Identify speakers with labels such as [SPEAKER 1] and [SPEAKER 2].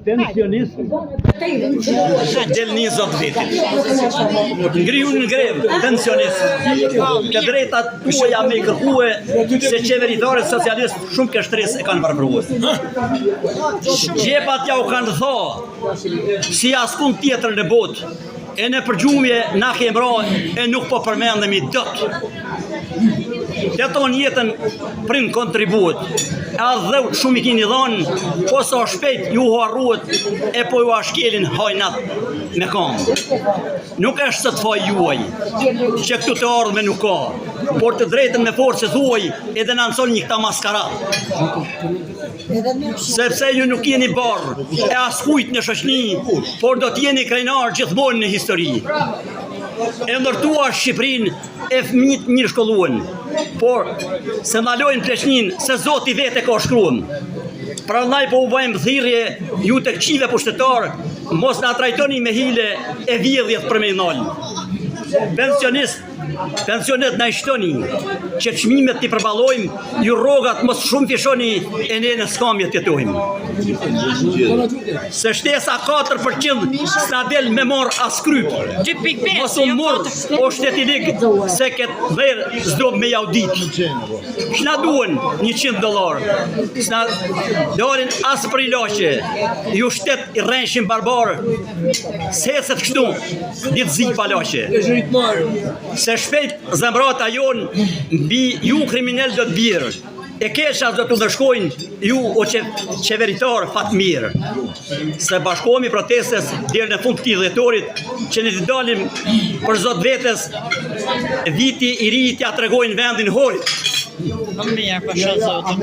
[SPEAKER 1] Pensionist del një zot vitit. Ngriu në grevë, pensionist. Ka drejtat tuaja me kërkue se qeveritarët socialist shumë ke shtresë e kanë përpruar. Gjepat ja u kanë tho si askund tjetër në botë. E në përgjumje na kemë ra e nuk po përmendemi dot. Të tonë jetën prind kontribut. A dhëut shumë i kini dhonë, po sa shpejt ju harruat e po ju ashkelin hajnat me kam. Nuk është së të faj juaj, që këtu të ardhme nuk ka, por të drejtën me forë që thuaj edhe në nëson një këta maskarat. Sepse ju nuk jeni barë e askujt në shoqni, por do t'jeni krenar gjithmonë në histori. E ndërtua Shqiprin e fëmijët mirë shkolluen, por se ndalojnë pleqnin se Zoti vete ka shkruan. Pra ndaj po u bëjmë thirrje ju të këqive pushtetar, mos na trajtoni me hile e vjedhjet për me nalë. Pensionet na ishtoni, që çmimet t'i përballojmë, ju rrogat mos shumë fishoni e ne në skamje të jetojmë. Se shtesa 4% s'na del me marr as kryp. Mos u murr o shtetilik se ket dherë s'do me jaudit. Shna duen $100. S'na dalin as për ilaqe. Ju shtet i rrenshim barbar, se se të kështu, ditë zi palaqe. Se shpejt zemrata jonë mbi ju kriminel do të birë. E kesha do të ndërshkojnë ju o qeveritar fatë mirë. Se bashkohemi protestes dherë në fund të këtij dhjetorit që ne të dalim për zot vetes viti i ri t'ja tregojnë vendin horit.
[SPEAKER 2] Më mirë, pasha zotin.